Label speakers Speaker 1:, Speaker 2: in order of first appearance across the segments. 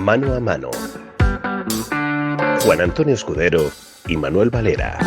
Speaker 1: Mano a mano. Juan Antonio Escudero y Manuel Valera.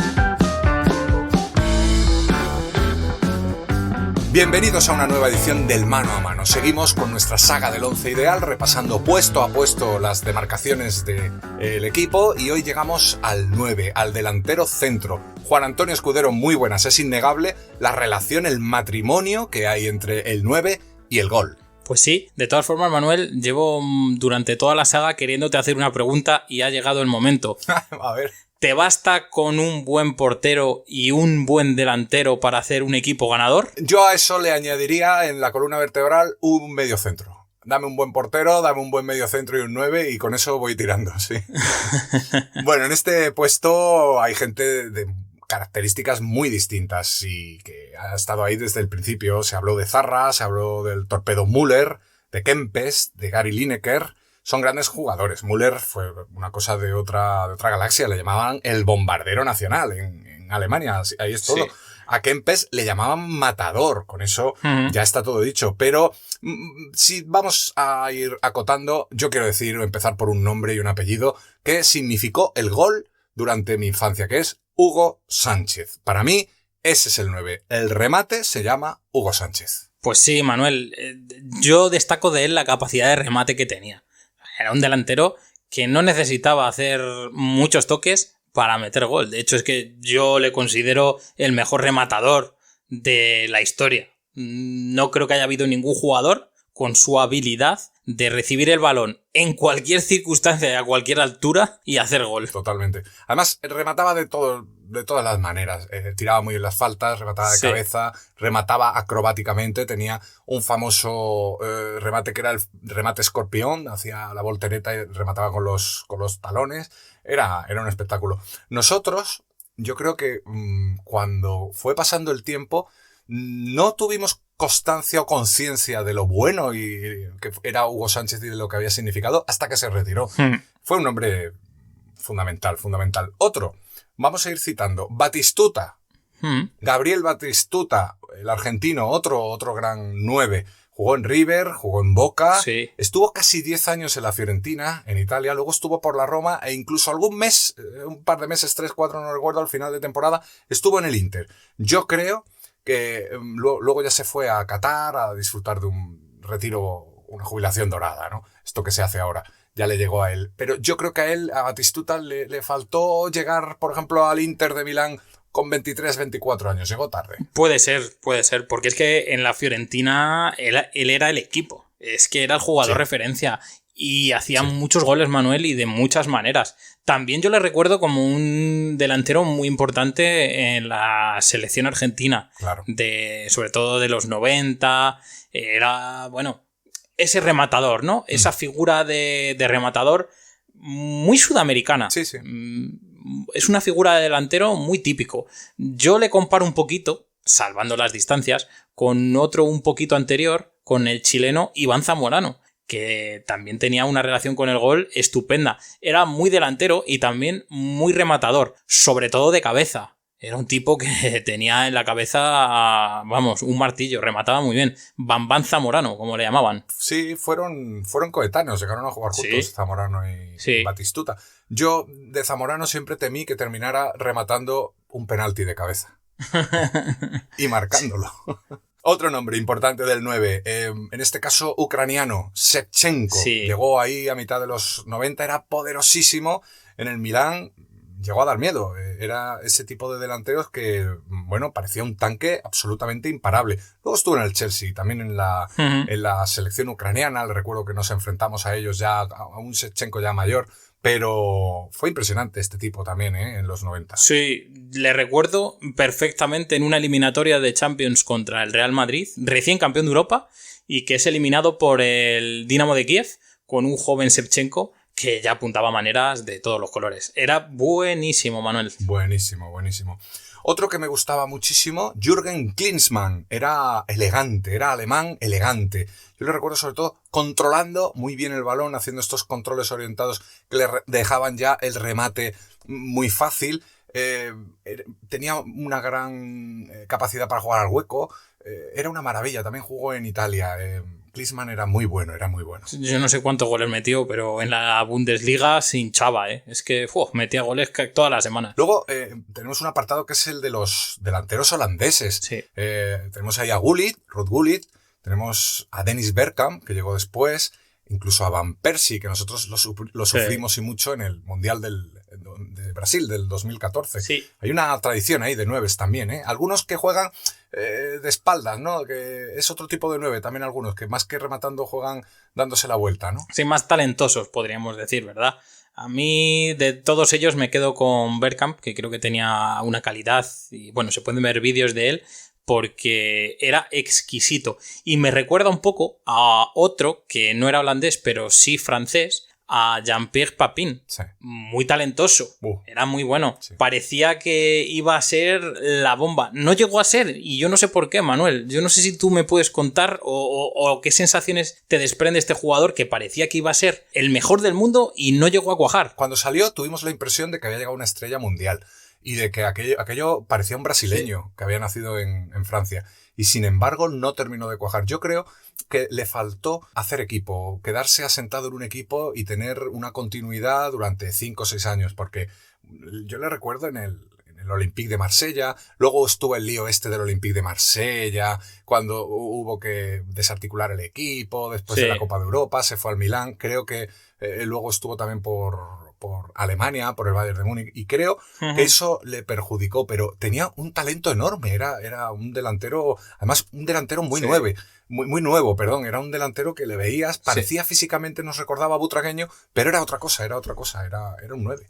Speaker 2: Bienvenidos a una nueva edición del Mano a Mano. Seguimos con nuestra saga del once ideal, repasando puesto a puesto las demarcaciones del equipo, y hoy llegamos al 9, al delantero centro. Juan Antonio Escudero, muy buenas. Es innegable la relación, el matrimonio que hay entre el 9 y el gol.
Speaker 3: Pues sí, de todas formas, Manuel, llevo durante toda la saga queriéndote hacer una pregunta y ha llegado el momento.
Speaker 2: A ver.
Speaker 3: ¿Te basta con un buen portero y un buen delantero para hacer un equipo ganador?
Speaker 2: Yo a eso le añadiría en la columna vertebral un mediocentro. Dame un buen portero, dame un buen mediocentro y un 9 y con eso voy tirando, sí. Bueno, en este puesto hay gente de características muy distintas y que ha estado ahí desde el principio. Se habló de Zarra, se habló del Torpedo Müller, de Kempes, de Gary Lineker. Son grandes jugadores. Müller fue una cosa de otra galaxia. Le llamaban el bombardero nacional en Alemania. Ahí es todo. Sí. A Kempes le llamaban matador. Con eso ya está todo dicho. Pero si vamos a ir acotando, yo quiero empezar por un nombre y un apellido que significó el gol durante mi infancia, que es Hugo Sánchez. Para mí, ese es el 9. El remate se llama Hugo Sánchez.
Speaker 3: Pues sí, Manuel. Yo destaco de él la capacidad de remate que tenía. Era un delantero que no necesitaba hacer muchos toques para meter gol. De hecho, es que yo le considero el mejor rematador de la historia. No creo que haya habido ningún jugador con su habilidad de recibir el balón en cualquier circunstancia y a cualquier altura y hacer gol.
Speaker 2: Totalmente. Además, remataba de todas las maneras. Tiraba muy bien las faltas, remataba de cabeza, remataba acrobáticamente, tenía un famoso remate que era el remate escorpión, hacía la voltereta y remataba con los talones. Era un espectáculo. Nosotros, yo creo que cuando fue pasando el tiempo, no tuvimos constancia o conciencia de lo bueno y que era Hugo Sánchez y de lo que había significado hasta que se retiró. Fue un hombre fundamental. Otro, vamos a ir citando, Batistuta. Gabriel Batistuta, el argentino, otro gran 9. Jugó en River, jugó en Boca, estuvo casi 10 años en la Fiorentina, en Italia, luego estuvo por la Roma e incluso algún mes, un par de meses, 3, 4, no recuerdo, al final de temporada, estuvo en el Inter. Yo creo que luego ya se fue a Qatar a disfrutar de un retiro, una jubilación dorada, ¿no? Esto que se hace ahora, ya le llegó a él. Pero yo creo que a Batistuta le faltó llegar, por ejemplo, al Inter de Milán con 23, 24 años. Llegó tarde.
Speaker 3: Puede ser, porque es que en la Fiorentina él era el equipo. Es que era el jugador referencia. Y hacía muchos goles, Manuel, y de muchas maneras. También yo le recuerdo como un delantero muy importante en la selección argentina.
Speaker 2: Claro.
Speaker 3: Sobre todo de los 90. Era, bueno, ese rematador, ¿no? Esa figura de rematador muy sudamericana.
Speaker 2: Sí.
Speaker 3: Es una figura de delantero muy típico. Yo le comparo un poquito, salvando las distancias, con otro un poquito anterior, con el chileno Iván Zamorano, que también tenía una relación con el gol estupenda. Era muy delantero y también muy rematador, sobre todo de cabeza. Era un tipo que tenía en la cabeza, un martillo, remataba muy bien. Bambán Zamorano, como le llamaban.
Speaker 2: Sí, fueron coetáneos, llegaron a jugar juntos Zamorano y Batistuta. Yo de Zamorano siempre temí que terminara rematando un penalti de cabeza. Y marcándolo. Otro nombre importante del 9, en este caso ucraniano, Shevchenko. Llegó ahí a mitad de los 90, era poderosísimo en el Milán, llegó a dar miedo. Era ese tipo de delanteros que, parecía un tanque absolutamente imparable. Luego estuvo en el Chelsea, también en la selección ucraniana. Le recuerdo que nos enfrentamos a ellos ya, a un Shevchenko ya mayor. Pero fue impresionante este tipo también, en los 90.
Speaker 3: Sí, le recuerdo perfectamente en una eliminatoria de Champions contra el Real Madrid, recién campeón de Europa, y que es eliminado por el Dinamo de Kiev con un joven Shevchenko que ya apuntaba maneras de todos los colores. Era buenísimo, Manuel.
Speaker 2: Buenísimo. Otro que me gustaba muchísimo, Jürgen Klinsmann. Era elegante, era alemán elegante. Yo le recuerdo sobre todo controlando muy bien el balón, haciendo estos controles orientados que le dejaban ya el remate muy fácil. Tenía una gran capacidad para jugar al hueco. Era una maravilla. También jugó en Italia. Klinsmann era muy bueno, era muy bueno.
Speaker 3: Yo no sé cuántos goles metió, pero en la Bundesliga se hinchaba, ¿eh? Es que metía goles todas las semanas.
Speaker 2: Luego tenemos un apartado que es el de los delanteros holandeses.
Speaker 3: Sí.
Speaker 2: Tenemos ahí a Gullit, Ruud Gullit, tenemos a Dennis Bergkamp, que llegó después, incluso a Van Persie, que nosotros lo sufrimos y mucho en el Mundial de Brasil del 2014.
Speaker 3: Sí.
Speaker 2: Hay una tradición ahí de nueves también, ¿eh? Algunos que juegan de espaldas, ¿no? Que es otro tipo de nueve, también algunos, que más que rematando juegan dándose la vuelta, ¿no?
Speaker 3: Sí, más talentosos, podríamos decir, ¿verdad? A mí, de todos ellos, me quedo con Bergkamp, que creo que tenía una calidad, y bueno, se pueden ver vídeos de él, porque era exquisito. Y me recuerda un poco a otro, que no era holandés, pero sí francés, a Jean-Pierre Papin.
Speaker 2: Sí.
Speaker 3: Muy talentoso. Era muy bueno.
Speaker 2: Sí.
Speaker 3: Parecía que iba a ser la bomba. No llegó a ser, y yo no sé por qué, Manuel. Yo no sé si tú me puedes contar o qué sensaciones te desprende este jugador que parecía que iba a ser el mejor del mundo y no llegó a cuajar.
Speaker 2: Cuando salió tuvimos la impresión de que había llegado una estrella mundial y de que aquello parecía un brasileño que había nacido en Francia. Y sin embargo no terminó de cuajar. Yo creo que le faltó hacer equipo, quedarse asentado en un equipo y tener una continuidad durante 5 o 6 años, porque yo le recuerdo en el Olympique de Marsella, luego estuvo el lío este del Olympique de Marsella, cuando hubo que desarticular el equipo, después de la Copa de Europa, se fue al Milán, creo que luego estuvo también por Alemania, por el Bayern de Múnich, y creo que eso le perjudicó, pero tenía un talento enorme, era un delantero, además un delantero muy nuevo, perdón, era un delantero que le veías, parecía físicamente, nos recordaba a Butragueño, pero era otra cosa, era un 9.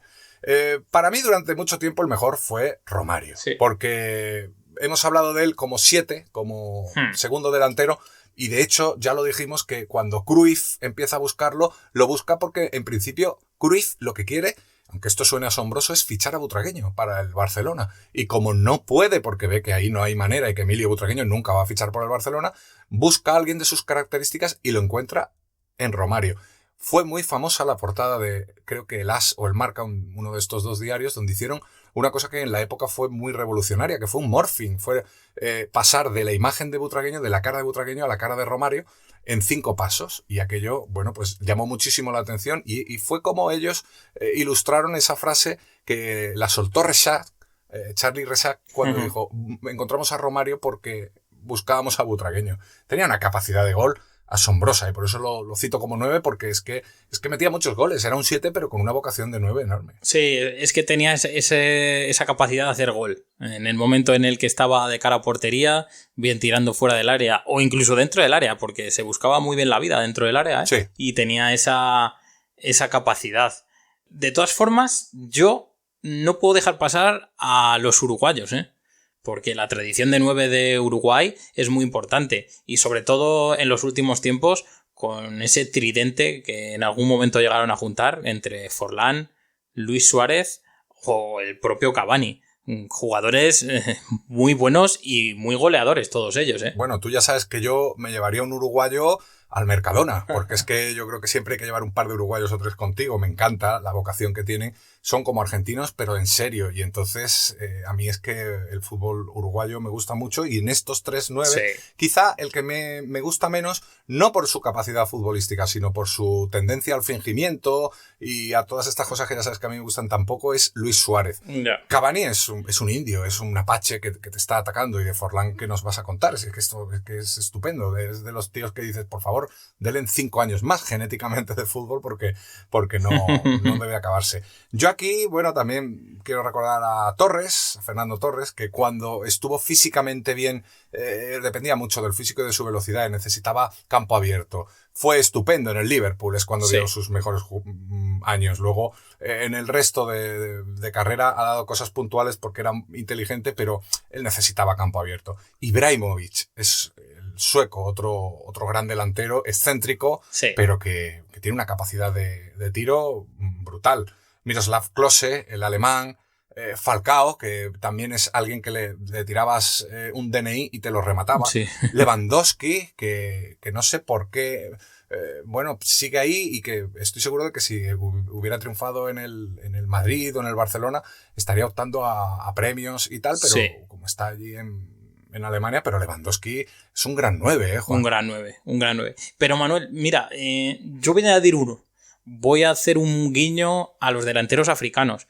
Speaker 2: Para mí durante mucho tiempo el mejor fue Romario, porque hemos hablado de él como 7, como segundo delantero, y de hecho ya lo dijimos que cuando Cruyff empieza a buscarlo, lo busca porque en principio Cruyff lo que quiere, aunque esto suene asombroso, es fichar a Butragueño para el Barcelona. Y como no puede, porque ve que ahí no hay manera y que Emilio Butragueño nunca va a fichar por el Barcelona, busca a alguien de sus características y lo encuentra en Romario. Fue muy famosa la portada de, creo que el As o el Marca, uno de estos dos diarios, donde hicieron una cosa que en la época fue muy revolucionaria, que fue un morphing, fue pasar de la imagen de Butragueño, de la cara de Butragueño a la cara de Romario, en 5 pasos. Y aquello, bueno, pues llamó muchísimo la atención y fue como ellos ilustraron esa frase que la soltó Rexach, Charlie Rexach, cuando dijo, encontramos a Romario porque buscábamos a Butragueño. Tenía una capacidad de gol asombrosa y por eso lo cito como 9 porque es que metía muchos goles, era un 7 pero con una vocación de 9 enorme.
Speaker 3: Sí, es que tenía esa capacidad de hacer gol. En el momento en el que estaba de cara a portería, bien tirando fuera del área o incluso dentro del área, porque se buscaba muy bien la vida dentro del área, ¿eh?
Speaker 2: Sí.
Speaker 3: Y tenía esa capacidad. De todas formas, yo no puedo dejar pasar a los uruguayos, ¿eh? Porque la tradición de 9 de Uruguay es muy importante y sobre todo en los últimos tiempos con ese tridente que en algún momento llegaron a juntar entre Forlán, Luis Suárez o el propio Cavani. Jugadores muy buenos y muy goleadores todos ellos, ¿eh?
Speaker 2: Bueno, tú ya sabes que yo me llevaría un uruguayo al Mercadona, porque es que yo creo que siempre hay que llevar un par de uruguayos o 3 contigo, me encanta la vocación que tienen, son como argentinos pero en serio, y entonces a mí es que el fútbol uruguayo me gusta mucho y en estos 3-9, quizá el que me gusta menos, no por su capacidad futbolística, sino por su tendencia al fingimiento y a todas estas cosas que ya sabes que a mí me gustan tampoco, es Luis Suárez. Cavani es un indio, es un apache que te está atacando, y de Forlán ¿qué nos vas a contar? Es que esto es estupendo, es de los tíos que dices, por favor, denle 5 años más genéticamente de fútbol porque no debe acabarse. Yo aquí, bueno, también quiero recordar a Torres, a Fernando Torres, que cuando estuvo físicamente bien, dependía mucho del físico y de su velocidad, y necesitaba campo abierto. Fue estupendo en el Liverpool, es cuando dio sus mejores años. Luego, en el resto de carrera ha dado cosas puntuales porque era inteligente, pero él necesitaba campo abierto. Ibrahimovic es el sueco, otro gran delantero, excéntrico, pero que tiene una capacidad de tiro brutal. Miroslav Klose, el alemán, Falcao, que también es alguien que le tirabas un DNI y te lo remataba. Lewandowski, que no sé por qué, bueno, sigue ahí, y que estoy seguro de que si hubiera triunfado en el Madrid o en el Barcelona, estaría optando a premios y tal, pero como está allí en en Alemania, pero Lewandowski es un gran 9, Juan.
Speaker 3: Un gran 9. Pero Manuel, mira, yo voy a añadir uno. Voy a hacer un guiño a los delanteros africanos.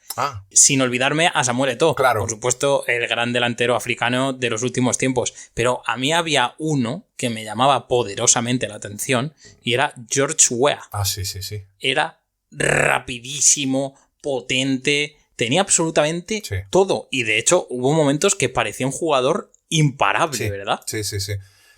Speaker 3: Sin olvidarme a Samuel Eto'o.
Speaker 2: Claro.
Speaker 3: Por supuesto, el gran delantero africano de los últimos tiempos. Pero a mí había uno que me llamaba poderosamente la atención y era George Weah.
Speaker 2: Sí.
Speaker 3: Era rapidísimo, potente, tenía absolutamente todo. Y de hecho, hubo momentos que parecía un jugador imparable, ¿verdad?
Speaker 2: Sí.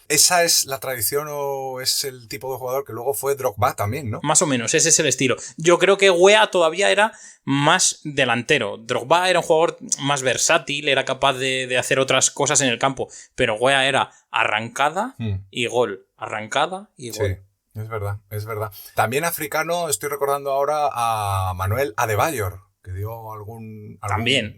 Speaker 2: ¿Esa es la tradición o es el tipo de jugador que luego fue Drogba también, no?
Speaker 3: Más o menos, ese es el estilo. Yo creo que Weah todavía era más delantero. Drogba era un jugador más versátil, era capaz de hacer otras cosas en el campo, pero Weah era arrancada y gol. Arrancada y gol.
Speaker 2: Sí, es verdad. También africano, estoy recordando ahora a Manuel Adebayor, que dio algún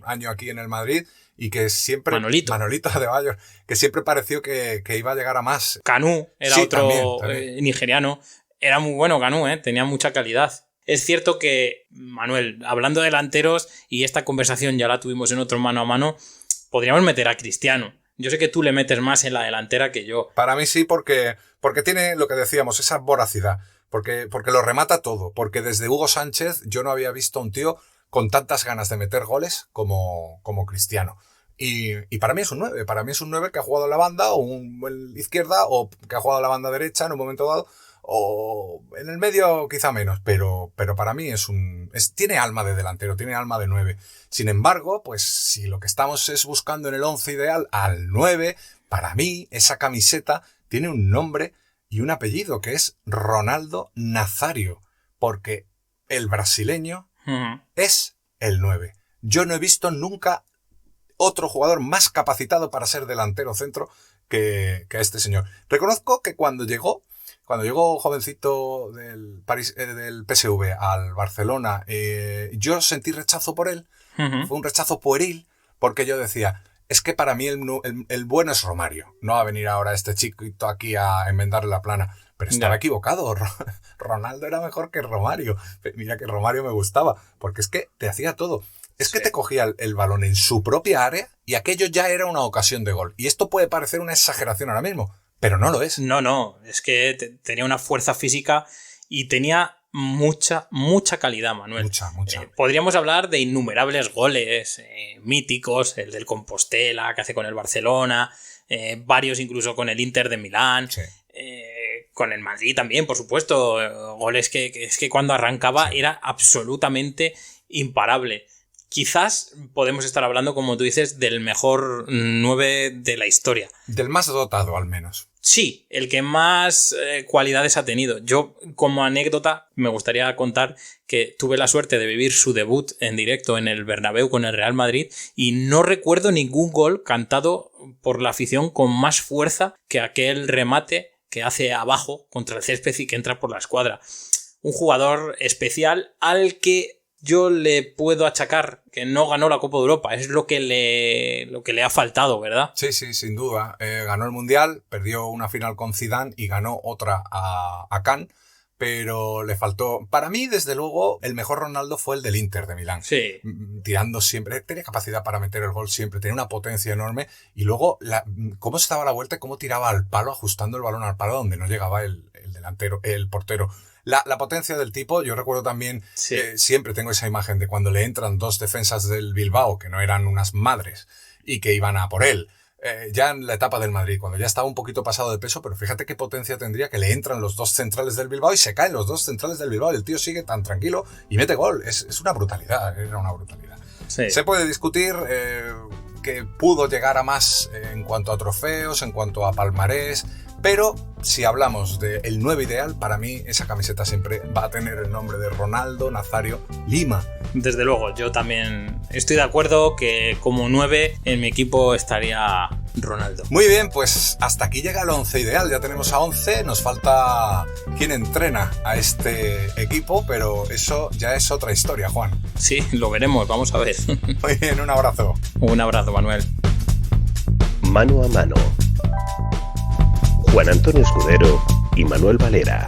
Speaker 2: año aquí en el Madrid y que siempre... Manolito Adebayor, que siempre pareció que iba a llegar a más.
Speaker 3: Kanú era otro también. Nigeriano. Era muy bueno Kanú, tenía mucha calidad. Es cierto que, Manuel, hablando de delanteros, y esta conversación ya la tuvimos en otro mano a mano, podríamos meter a Cristiano. Yo sé que tú le metes más en la delantera que yo.
Speaker 2: Para mí sí, porque tiene lo que decíamos, esa voracidad. Porque lo remata todo. Porque desde Hugo Sánchez yo no había visto a un tío con tantas ganas de meter goles como Cristiano. Y para mí es un 9. Para mí es un 9 que ha jugado en la banda o en la izquierda o que ha jugado en la banda derecha en un momento dado o en el medio quizá menos. Pero para mí tiene alma de delantero, tiene alma de 9. Sin embargo, pues si lo que estamos es buscando en el 11 ideal al 9, para mí esa camiseta tiene un nombre y un apellido que es Ronaldo Nazário. Porque el brasileño es el 9. Yo no he visto nunca otro jugador más capacitado para ser delantero centro que este señor. Reconozco que cuando llegó jovencito del PSV al Barcelona, yo sentí rechazo por él. Fue un rechazo pueril porque yo decía, es que para mí el bueno es Romario. No va a venir ahora este chiquito aquí a enmendarle la plana. Pero estaba equivocado. Ronaldo era mejor que Romario. Mira que Romario me gustaba, porque es que te hacía todo. Es que te cogía el balón en su propia área y aquello ya era una ocasión de gol. Y esto puede parecer una exageración ahora mismo, pero no lo es.
Speaker 3: No, es que tenía una fuerza física y tenía mucha calidad, Manuel.
Speaker 2: Mucha.
Speaker 3: Podríamos hablar de innumerables goles míticos, el del Compostela que hace con el Barcelona, varios incluso con el Inter de Milán.
Speaker 2: Sí.
Speaker 3: Con el Madrid también, por supuesto, goles que es que cuando arrancaba era absolutamente imparable. Quizás podemos estar hablando, como tú dices, del mejor 9 de la historia.
Speaker 2: Del más dotado, al menos.
Speaker 3: Sí, el que más cualidades ha tenido. Yo, como anécdota, me gustaría contar que tuve la suerte de vivir su debut en directo en el Bernabéu con el Real Madrid y no recuerdo ningún gol cantado por la afición con más fuerza que aquel remate que hace abajo contra el césped y que entra por la escuadra. Un jugador especial al que yo le puedo achacar que no ganó la Copa de Europa. Es lo que le ha faltado, ¿verdad?
Speaker 2: Sí, sin duda. Ganó el Mundial, perdió una final con Zidane y ganó otra a Cannes, pero le faltó... Para mí, desde luego, el mejor Ronaldo fue el del Inter de Milán.
Speaker 3: Sí.
Speaker 2: Tirando siempre, tenía capacidad para meter el gol siempre, tenía una potencia enorme y luego cómo se daba la vuelta y cómo tiraba al palo, ajustando el balón al palo donde no llegaba el delantero, el portero. La potencia del tipo, yo recuerdo también, siempre tengo esa imagen de cuando le entran dos defensas del Bilbao, que no eran unas madres, y que iban a por él. Ya en la etapa del Madrid, cuando ya estaba un poquito pasado de peso, pero fíjate qué potencia tendría que le entran los dos centrales del Bilbao y se caen los dos centrales del Bilbao y el tío sigue tan tranquilo y mete gol. Es una brutalidad, era una brutalidad.
Speaker 3: Sí.
Speaker 2: Se puede discutir que pudo llegar a más en cuanto a trofeos, en cuanto a palmarés, pero si hablamos del 9 ideal, para mí esa camiseta siempre va a tener el nombre de Ronaldo Nazário Lima.
Speaker 3: Desde luego, yo también estoy de acuerdo que como 9 en mi equipo estaría Ronaldo.
Speaker 2: Muy bien, pues hasta aquí llega el 11 ideal. Ya tenemos a 11, nos falta quien entrena a este equipo, pero eso ya es otra historia, Juan.
Speaker 3: Sí, lo veremos, vamos a ver.
Speaker 2: Muy bien, un abrazo.
Speaker 3: Un abrazo, Manuel.
Speaker 1: Mano a mano. Juan Antonio Escudero y Manuel Valera.